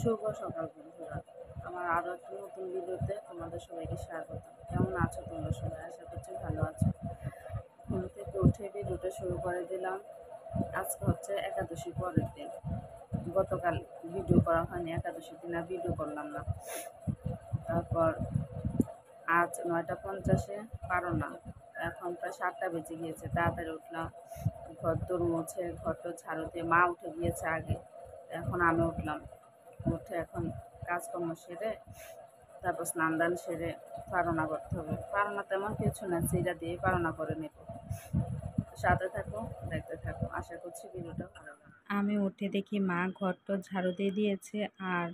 শুভ সকাল বন্ধুরা, আমার আরও একটি নতুন ভিডিওতে তোমাদের সবাইকে স্বাগত। কেমন আছো তোমরা সবাই? আশা করছি ভালো আছো। ঘুম থেকে উঠে ভিডিওটা শুরু করে দিলাম। আজকে হচ্ছে একাদশী পরের দিন। গতকাল ভিডিও করা হয়নি, একাদশীর দিন আর ভিডিও করলাম না। তারপর আজ 9:50 পারো না, এখন প্রায় 7টা বেজে গিয়েছে। তাড়াতাড়ি উঠলাম, ঘর দোর মুছে ঘরটা ঝাড়ু দিয়ে মা উঠে গিয়েছে আগে, এখন আমি উঠলাম। উঠে এখন কাজকর্ম সেরে তারপর স্নান দান সেরে পারনা করতে হবে। পারনা তেমন কিছু না, চিরা দিয়ে পারনা করে নেব। সাথে থাকো, দেখতে থাকো, আশা করছি ভিডিওটা ভালো লাগবে। আমি উঠে দেখি মা ঘরটা ঝাড়ু দিয়ে দিয়েছে আর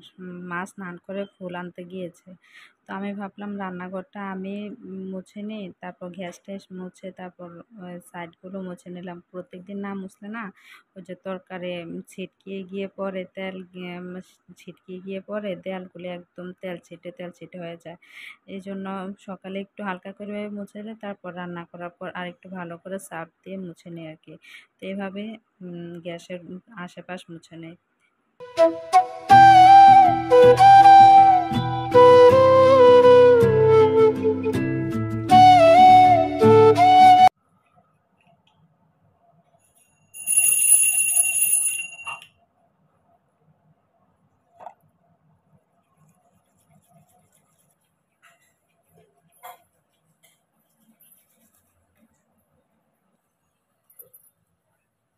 মা স্নান করে ফুল আনতে গিয়েছে। তো আমি ভাবলাম রান্নাঘরটা আমি মুছে নিই, তারপর গ্যাস ট্যাস মুছে তারপর সাইডগুলো মুছে নিলাম। প্রত্যেকদিন না মুছলে না ওই যে তরকারি ছিটকিয়ে গিয়ে পরে তেল ছিটকিয়ে গিয়ে পরে দেয়ালগুলি একদম তেল ছিটে হয়ে যায়। এই জন্য সকালে একটু হালকা করে মুছে নিই, তারপর রান্না করার পর আর একটু ভালো করে সার্ফ দিয়ে মুছে নিই আর কি। তো এইভাবে গ্যাসের আশেপাশ মুছে নেই।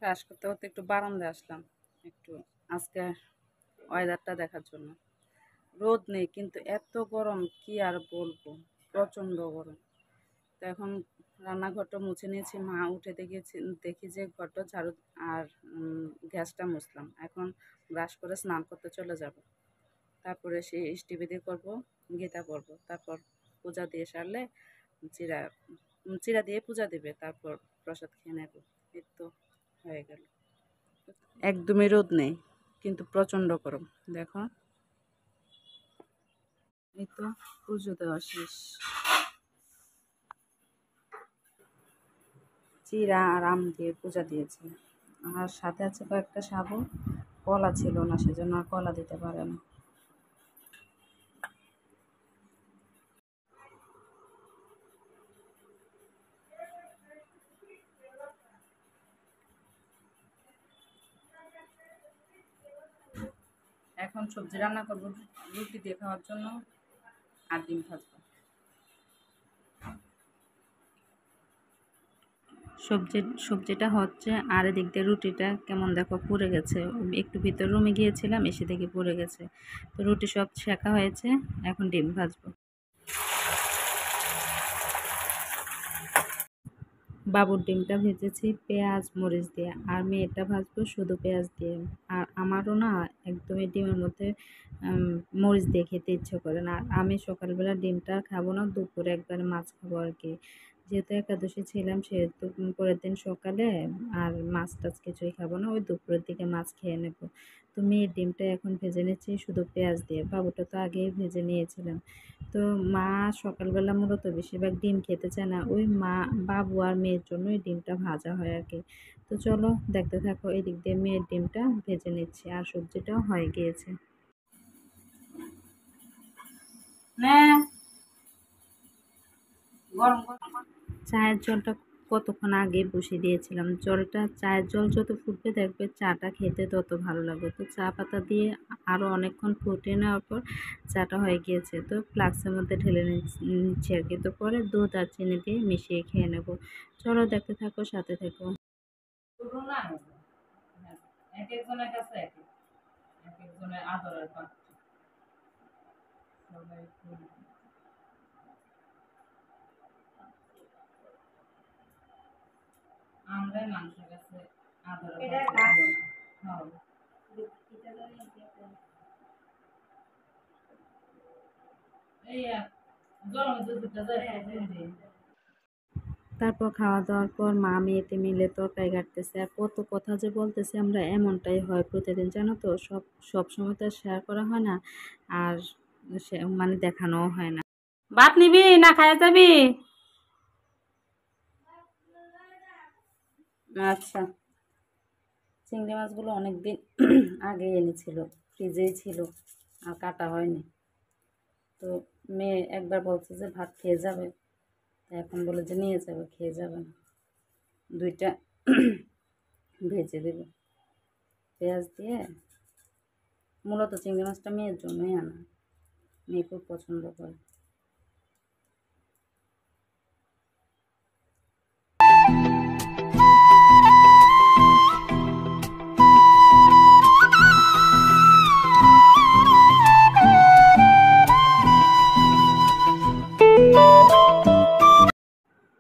কাজ করতে করতে একটু বারান্দায় আসলাম, একটু আজকে ওয়েদারটা দেখার জন্য। রোদ নেই কিন্তু এত গরম কি আর বলবো, প্রচণ্ড গরম। তো এখন রান্নাঘরটা মুছে নিয়েছি, মা উঠে দেখি যে ঘরটা ঝাড়ু আর গ্যাসটা মুছলাম। এখন ব্রাশ করে স্নান করতে চলে যাব। তারপরে সেই ইষ্টবিধি করবো, গীতা পড়বো, তারপর পূজা দিয়ে সারলে চিরা চিরা দিয়ে পূজা দিবে, তারপর প্রসাদ খেয়ে নেব। এই তো হয়ে গেল। একদমই রোদ নেই কিন্তু প্রচণ্ড গরম। দেখো, এই তো পুজো দেওয়া শেষ। চিরা আর আম দিয়ে পূজা দিয়েছে, আর সাথে আছে কয়েকটা সাবু। কলা ছিল না, সেজন্য আর কলা দিতে পারে না। এখন সবজি রান্না করবো রুটি দিয়ে খাওয়ার জন্য, আর ডিম ভাজবো। সবজিটা হচ্ছে, আর এদিক দিয়ে রুটিটা কেমন দেখো পুড়ে গেছে। একটু ভিতর রুমে গিয়েছিলাম, এসে দেখি পুড়ে গেছে। তো রুটি সব শেখা হয়েছে, এখন ডিম ভাজবো। বাবুর ডিমটা ভেজেছি পেঁয়াজ মরিচ দিয়ে, আর মেয়েটা ভাজবো শুধু পেঁয়াজ দিয়ে। আর আমারও না একদমই ডিমের মধ্যে মরিচ দিয়ে খেতে ইচ্ছে করে না। আমি সকালবেলা ডিমটা খাবো না, দুপুরে একবারে মাছ খাবো আর কি। যেহেতু একাদশী ছিলাম সেহেতু পরের দিন সকালে আর মাছ টাছ কিছুই খাবো না, ওই দুপুরের দিকে মাছ খেয়ে নেব। তো মেয়ের ডিমটা এখন ভেজে নিচ্ছি শুধু পেঁয়াজ দিয়ে, বাবুটা তো আগেই ভেজে নিয়েছিলাম। তো মা সকালবেলা মূলত বেশিরভাগ ডিম খেতে চায় না, ওই মা বাবু আর মেয়ের জন্যই ডিমটা ভাজা হয় আর কি। তো চলো দেখতে থাকো, এদিক দিয়ে মেয়ের ডিমটা ভেজে নিচ্ছি আর সবজিটাও হয়ে গিয়েছে। চায়ের জলটা কতক্ষণ আগে বসিয়ে দিয়েছিলাম। চায়ের জল যত ফুটবে দেখবে চাটা খেতে তত ভালো লাগবে। তো চা পাতা দিয়ে আরও অনেকক্ষণ ফুটিয়ে নেওয়ার পর চাটা হয়ে গিয়েছে। তো ফ্লাক্সের মধ্যে ঢেলে নিচ্ছি আর কি। তো পরে দুধ আর চিনি দিয়ে মিশিয়ে খেয়ে নেব। চলো দেখতে থাকো, সাথে থেকো। এক একজনের কাছে এক একজনের আদরের পাত্র। আমরাই মানুষের কাছে আদরের পাত্র। হ্যাঁ। তারপর খাওয়া দাওয়ার পর মা মেয়েতে মিলে তরকারি কাটতেছে, আর কত কথা যে বলতেছে আমরা, এমনটাই হয় প্রতিদিন জানো তো। সব সময় তো শেয়ার করা হয় না, আর মানে দেখানোও হয় না। ভাত নিবি না খাইয়া যাবি? আচ্ছা। চিংড়ি মাছগুলো অনেকদিন আগে এনেছিল, ফ্রিজেই ছিল, আর কাটা হয়নি। তো মেয়ে একবার বলছে যে ভাত খেয়ে যাবে, এখন বলে যে নিয়ে যাবে, খেয়ে যাবে না। দুইটা ভেজে দেব পেঁয়াজ দিয়ে। মূলত চিংড়ি মাছটা মেয়ের জন্যই আনা, মেয়ে খুব পছন্দ করে।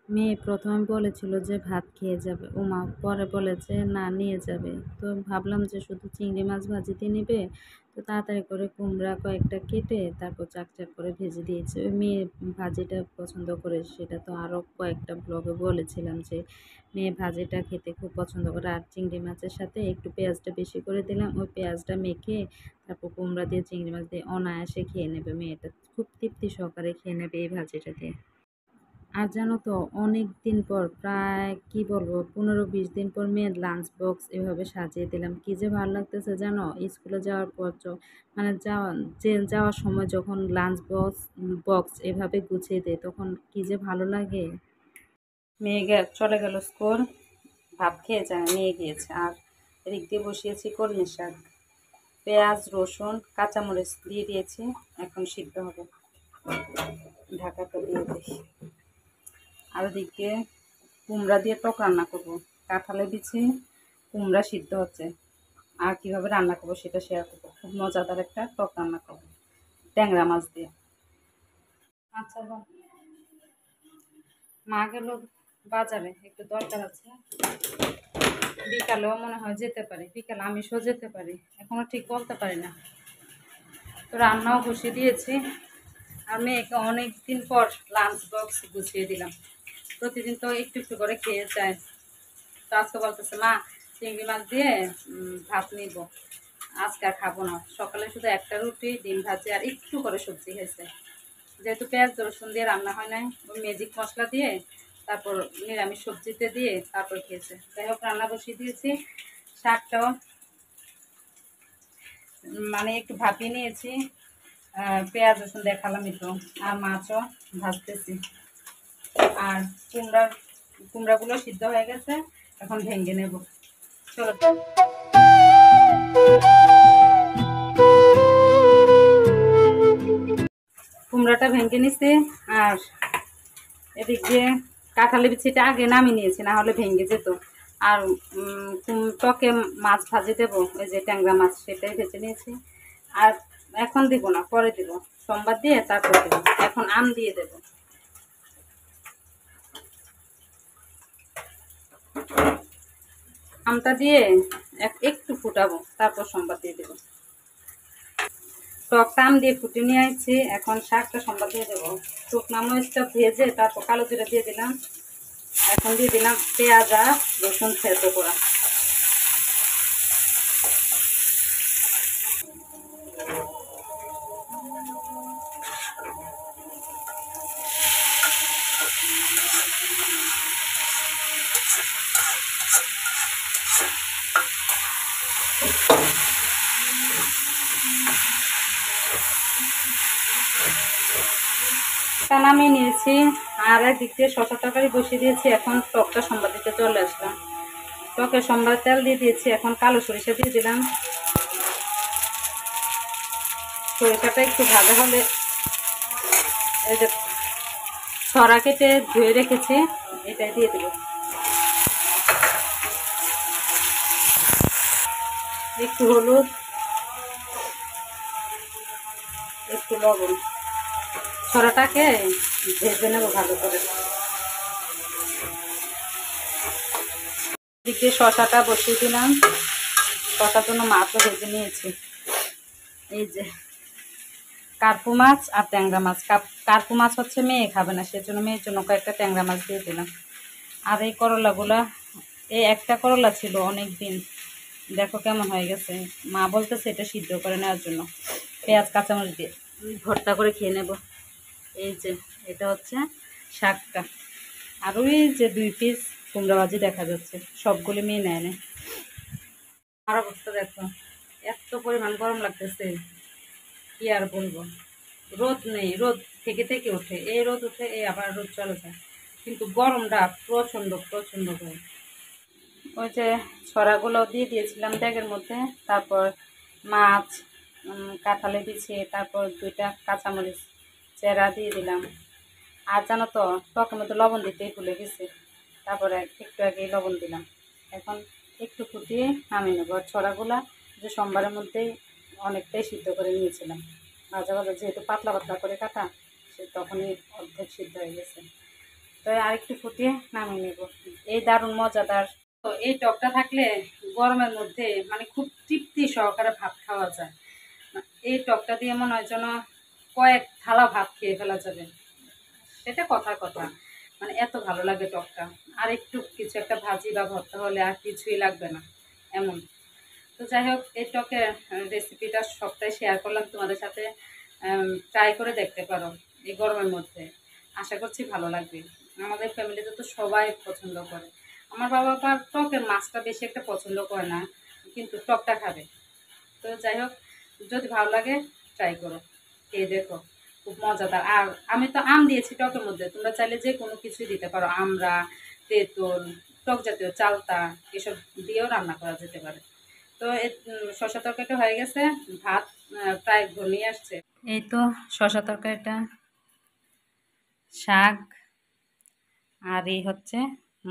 মেয়ে প্রথমে বলেছিল যে ভাত খেয়ে যাবে, মা পরে বলেছে না নিয়ে যাবে। তো ভাবলাম যে শুধু চিংড়ি মাছ ভাজিতে নেবে, তো তাড়াতাড়ি করে কুমড়া কয়েকটা কেটে তারপর চাক চাক করে ভেজে দিয়েছে। ওই মেয়ে ভাজিটা পছন্দ করে, সেটা তো আরও কয়েকটা ব্লগে বলেছিলাম যে মেয়ে ভাজিটা খেতে খুব পছন্দ করে। আর চিংড়ি মাছের সাথে একটু পেঁয়াজটা বেশি করে দিলাম, ওই পেঁয়াজটা মেখে তারপর কুমড়া দিয়ে চিংড়ি মাছ দিয়ে অনায়াসে খেয়ে নেবে। মেয়েটা খুব তৃপ্তি সহকারে খেয়ে নেবে এই ভাজিটা দিয়ে। আর জানো তো, অনেক দিন পর, প্রায় কি বলবো 15-20 দিন পর মেয়ের লাঞ্চ বক্স এভাবে সাজিয়ে দিলাম। কি যে ভালো লাগতেছে জানো, স্কুলে যাওয়ার পর মানে যাওয়ার সময় যখন লাঞ্চ বক্স এভাবে গুছিয়ে দেয় তখন কি যে ভালো লাগে। মেয়ে চলে গেল স্কুল, ভাত খেয়ে যায় নিয়ে গিয়েছে। আর এদিক দিয়ে বসিয়েছি কলমি শাক, পেঁয়াজ রসুন কাঁচামরিচ দিয়ে দিয়েছি, এখন সিদ্ধ হবে। ঢাকাটা দিয়ে দিই। আর ওদিকে কুমড়া দিয়ে টক রান্না করব। কাঁঠালের বিচি কুমড়া সিদ্ধ হচ্ছে, আর কীভাবে রান্না করবো সেটা শেয়ার করবো। খুব মজাদার একটা টক রান্না করবো ট্যাংরা মাছ দিয়ে। আচ্ছা মা গেল বাজারে, একটু দরকার আছে, বিকালেও মনে হয় যেতে পারি, বিকালে আমিষও যেতে পারি, এখনো ঠিক বলতে পারি না। তো রান্নাও বসিয়ে দিয়েছি, আর মেয়েকে অনেক দিন পর লাঞ্চ বক্স গুছিয়ে দিলাম। প্রতিদিন তো একটু একটু করে খেয়ে যায়। তো আজকে বলতেছে মা চিংড়ি মাছ দিয়ে ভাত নিব, আজকে আর খাবো না। সকালে শুধু একটা রুটি ডিম ভাজি আর একটু করে সবজি খেয়েছে, যেহেতু পেঁয়াজ রসুন দিয়ে রান্না হয় নাই, ওই ম্যাজিক মশলা দিয়ে তারপর নিরামিষ সবজিতে দিয়ে তারপর খেয়েছে। যাই হোক রান্না বসিয়ে দিয়েছি। শাকটাও মানে একটু ভাপিয়ে নিয়েছি, পেঁয়াজ রসুন দেখালাম একটু, আর মাছও ভাজতেছি। আর কুমড়াগুলো সিদ্ধ হয়ে গেছে, এখন ভেঙে নেব। চলো কুমড়াটা ভেঙে নিছি। আর এদিক দিয়ে কাঁঠালি বিচিটা আগে নামিয়ে নিয়েছি, না হলে ভেঙে যেত। আর টকে মাছ ভাজি দেবো, ওই যে ট্যাংরা মাছ সেটাই ভেজে নিয়েছি। আর এখন দিব না, পরে দিব, সোমবার দিয়ে তারপর দেবো। এখন আম দিয়ে দেব। আমটা দিয়ে একটু ফুটাবো, তারপর সোমবার দিয়ে দেবো। টকটা আম দিয়ে ফুটে নিয়ে আসছি, এখন শাকটা সোমবার দিয়ে দেবো। শুকনো মরিচটা ভেজে তারপর কালো জিরা দিয়ে দিলাম। এখন দিয়ে দিলাম পেঁয়াজ আর রসুন থেতো করা। নামিয়ে নিয়েছি। আর একদিক দিয়ে শসা তরকারি বসিয়ে দিয়েছি, এখন টকটা সোমবার দিতে চলে আসলাম। টকে সোমবার তেল দিয়ে দিয়েছি, এখন কালো সরিষা দিয়ে দিলাম। সরিষাটা একটু ভাজা হলে এই যে ছড়া কেটে ধুয়ে রেখেছি এটাই দিয়ে দেবো। একটু হলুদ, একটু লবণ, ছড়াটাকে ভেজে নেবো ভালো করে। এদিকে শসাটা বসিয়ে দিলাম, শসার জন্য মাছও ভেজে নিয়েছি। এই যে কার্পু মাছ আর ট্যাংরা মাছ, কার্পু মাছ হচ্ছে মেয়ে খাবে না, সেজন্য মেয়ের জন্য কয়েকটা ট্যাংরা মাছ দিয়ে দিলাম। আর এই করলাগুলা, এই একটা করলা ছিল অনেক দিন, দেখো কেমন হয়ে গেছে। মা বলতেছে এটা সিদ্ধ করে নেওয়ার জন্য, পেঁয়াজ কাঁচামরিচ দিয়ে ভর্তা করে খেয়ে নেব। এই যে এটা হচ্ছে শাকটা। আর ওই যে 2 পিস কুমড়া ভাজি দেখা যাচ্ছে, সবগুলি মেয়ে নেয় না। আর অবস্থা দেখো, এত পরিমাণ গরম লাগতেছে, কি আর বলবো। রোদ নেই, রোদ থেকে থেকে ওঠে, এই রোদ উঠে এই আবার রোদ চলে যায়, কিন্তু গরমটা প্রচণ্ড প্রচণ্ড গরম। ওই যে ছড়াগুলো দিয়ে দিয়েছিলাম ব্যাগের মধ্যে, তারপর মাছ, কাঁঠালে বিছিয়ে, তারপর 2টা কাঁচামরিচ চেরা দিয়ে দিলাম। আর জানো তো, টকের মধ্যে লবণ দিতেই ভুলে গেছি, তারপরে একটু আগেই লবণ দিলাম। এখন একটু ফুটিয়ে নামিয়ে নেবো। আর ছড়াগুলা যে সোমবারের মধ্যেই অনেকটাই সিদ্ধ করে নিয়েছিলাম, ভাজা ভাজা যেহেতু পাতলা পাতলা করে কাটা, সে তখনই অর্ধেক সিদ্ধ হয়ে গেছে। তো আরেকটু ফুটিয়ে নামিয়ে নেব। এই দারুণ মজাদার। তো এই টকটা থাকলে গরমের মধ্যে মানে খুব তৃপ্তি সহকারে ভাত খাওয়া যায়। এই টকটা দিয়ে মনে হয় যেন কয়েক থালা ভাত খেয়ে ফেলা যাবে, সেটা কথার কথা। মানে এত ভালো লাগে টকটা। আর একটু কিছু একটা ভাজি বা ভর্তা হলে আর কিছুই লাগবে না, এমন। তো যাই হোক, এই টকের রেসিপিটা সবটাই শেয়ার করলাম তোমাদের সাথে। ট্রাই করে দেখতে পারো এই গরমের মধ্যে, আশা করছি ভালো লাগবে। আমাদের ফ্যামিলিতে তো সবাই পছন্দ করে। আমার বাবা আবার টকের মাছটা বেশি একটা পছন্দ করে না, কিন্তু টকটা খাবে। তো যাই হোক, যদি ভালো লাগে ট্রাই করো, খেয়ে দেখো, খুব মজাদার। আর আমি তো আম দিয়েছি টকের মধ্যে, তোমরা চাইলে যে কোনো কিছুই দিতে পারো, আমড়া, তেঁতুল, টক জাতীয় চালতা, এসব দিয়েও রান্না করা যেতে পারে। তো এই শসা তরকারিটা হয়ে গেছে, ভাত প্রায় ঘনিয়ে আসছে। এই তো শসা তরকারিটা, শাক, আর এই হচ্ছে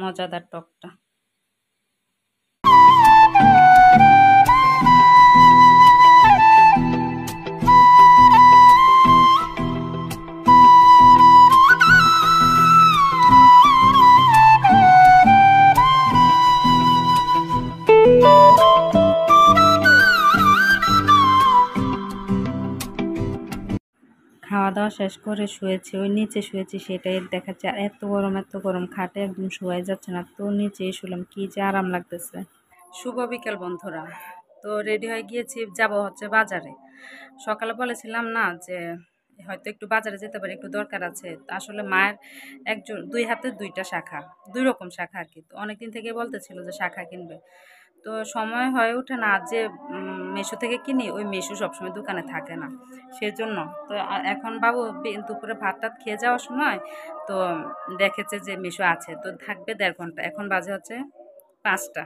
মজাদার টকটা। খাওয়া দাওয়া শেষ করে শুয়েছি, ওই নিচে শুয়েছি, সেটাই দেখাচ্ছে। আর এত গরম এত গরম, খাটে একদম শোয়াই যাচ্ছে না, তো নিচেই শুলাম, কি যে আরাম লাগতেছে। শুভ বিকেল বন্ধুরা। তো রেডি হয়ে গিয়েছি, যাব হচ্ছে বাজারে। সকালে বলেছিলাম না যে হয়তো একটু বাজারে যেতে পারি, একটু দরকার আছে। তো আসলে মায়ের একজন 2 হাতে 2টা শাখা, 2 রকম শাখা আর কি। তো অনেকদিন থেকে বলতেছিল যে শাখা কিনবে, তো সময় হয়ে ওঠে না। যে মেশো থেকে কিনি, ওই মেশো সবসময় দোকানে থাকে না, সেজন্য। তো এখন বাবু দুপুরে ভাত টাত খেয়ে যাওয়ার সময় তো দেখেছে যে মেশো আছে, তো থাকবে 1.5 ঘন্টা। এখন বাজে হচ্ছে 5টা,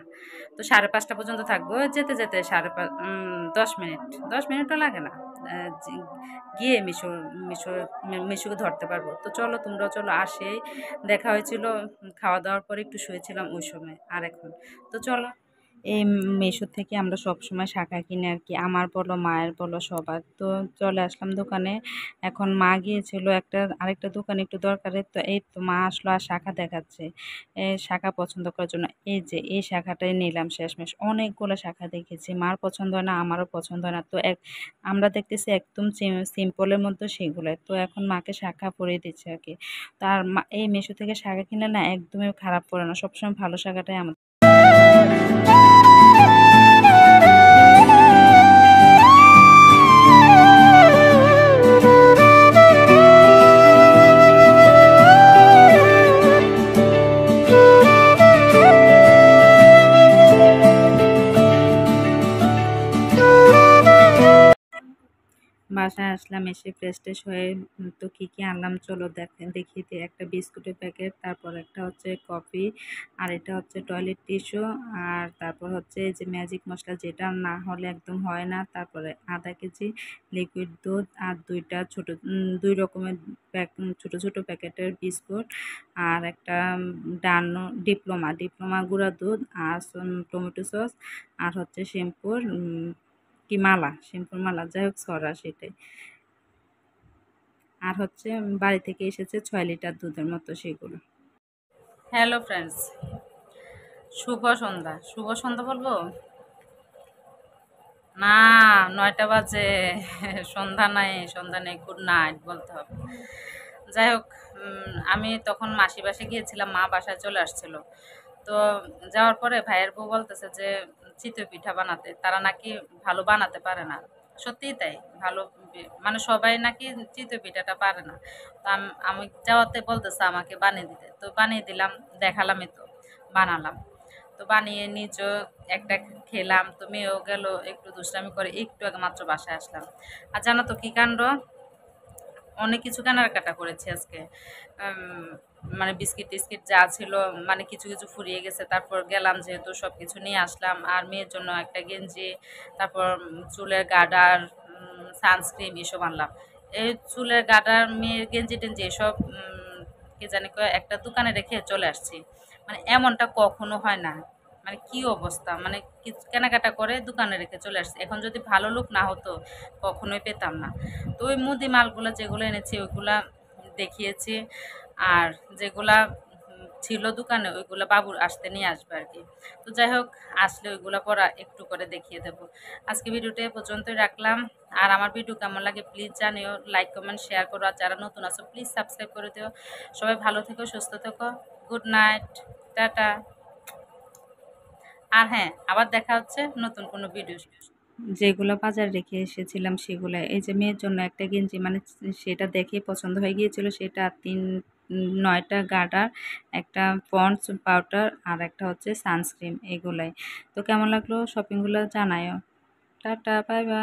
তো 5:30 পর্যন্ত থাকবো। যেতে যেতে 10 মিনিট, 10 মিনিটও লাগে না। গিয়ে মিশুকে ধরতে পারবো। তো চলো, তোমরাও চলো। আসেই দেখা হয়েছিল, খাওয়া দাওয়ার পরে একটু শুয়েছিলাম ওই সময়। আর এখন তো চলো, এই মেশো থেকে আমরা সবসময় শাখা কিনে আর কি, আমার বলো মায়ের বলো সবার। তো চলে আসলাম দোকানে। এখন মা গিয়েছিল আরেকটা দোকানে একটু দরকারে, তো এই তো মা আসলো আর শাখা দেখাচ্ছে, শাখা পছন্দ করার জন্য। এই যে এই শাখাটাই নিলাম শেষমেশ। অনেকগুলো শাখা দেখেছি, মার পছন্দ হয় না, আমারও পছন্দ হয় না। তো আমরা দেখতেছি একদম সিম্পলের মধ্যে সেগুলো। তো এখন মাকে শাখা পরিয়ে দিচ্ছে আর কি। তার মা এই মেশো থেকে শাখা কিনলে না একদমই খারাপ পড়ে না, সবসময় ভালো শাখাটাই আমাদের। বাসায় আসলাম, এসে ফ্রেশ ট্রেশ হয়ে তো কী কী আনলাম চলো দেখিয়ে দিই। একটা বিস্কুটের প্যাকেট, তারপর একটা হচ্ছে কফি, আর এটা হচ্ছে টয়লেট টিস্যু, আর তারপর হচ্ছে যে ম্যাজিক মশলা, যেটা না হলে একদম হয় না। তারপরে আধা কেজি লিকুইড দুধ, আর 2টা ছোটো 2 রকমের ছোটো ছোটো প্যাকেটের বিস্কুট, আর একটা ডিপ্লোমা গুঁড়া দুধ, আর টমেটো সস, আর হচ্ছে শ্যাম্পুর শ্যাম্পুর মালা, যাই হোক ছড়া সেটাই। আর হচ্ছে বাড়ি থেকে এসেছে 6 লিটার দুধের মতো, সেগুলো। হ্যালো ফ্রেন্ডস, শুভ সন্ধ্যা। শুভ সন্ধ্যা বলবো না, 9টা বাজে, সন্ধ্যা নেই, গুড নাইট বলতে হবে। যাই হোক, আমি তখন মাসি বাসায় গিয়েছিলাম, মা বাসায় চলে আসছিল। তো যাওয়ার পরে ভাইয়ের বউ বলতেছে যে চিতই পিঠা বানাতে, তারা নাকি ভালো বানাতে পারে না। সত্যিই তাই, ভালো মানে সবাই নাকি চিতই পিঠাটা পারে না। তো আমি যাওয়াতে বলতেছে আমাকে বানিয়ে দিতে, তো বানিয়ে দিলাম, দেখালামই তো, বানালাম। তো বানিয়ে নিজেও একটা খেলাম, তো মেয়েও গেল একটু দুষ্টামি করে, একটু আগে মাত্র বাসায় আসলাম। আর জানো তো কী কাণ্ড, অনেক কিছু কেনাকাটা করেছি আজকে। মানে বিস্কিট টিস্কিট যা ছিল, মানে কিছু কিছু ফুরিয়ে গেছে, তারপর গেলাম যেহেতু সব কিছু নিয়ে আসলাম। আর মেয়ের জন্য একটা গেঞ্জি, তারপর চুলের গার্ডার, সানস্ক্রিন এসব আনলাম। এই চুলের গার্ডার, মেয়ের গেঞ্জি টেঞ্জি এসব কে জানি একটা দোকানে রেখে চলে আসছি। মানে এমনটা কখনো হয় না, মানে কি অবস্থা, মানে কেনাকাটা করে দোকানে রেখে চলে আসছি। এখন যদি ভালো লোক না হতো কখনোই পেতাম না। তো ওই মুদি মালগুলো যেগুলো এনেছি ওইগুলা দেখিয়েছি, আর যেগুলা ছিল দোকানে ওইগুলো বাবুর আসতে নিয়ে আসবে আর কি। তো যাই হোক, আসলে ওইগুলো পরা একটু করে দেখিয়ে দেবো। আজকে ভিডিওটা এ পর্যন্তই রাখলাম। আর আমার ভিডিও কেমন লাগে প্লিজ জানিও, লাইক কমেন্ট শেয়ার করো, আর যারা নতুন আছো প্লিজ সাবস্ক্রাইব করে দিও। সবাই ভালো থেকো, সুস্থ থেকো, গুড নাইট, টাটা। আর হ্যাঁ, আবার দেখা হচ্ছে নতুন কোনো ভিডিও। যেগুলো বাজার রেখে এসেছিলাম সেগুলো, এই যে মেয়ের জন্য একটা গেঞ্জি, মানে সেটা দেখে পছন্দ হয়ে গিয়েছিল, সেটা 9টা গার্ডার, একটা পন্ডস পাউডার, আর একটা হচ্ছে সানস্ক্রিন, এগুলাই। তো কেমন লাগলো শপিংগুলো জানায়ও। Tata, bye by.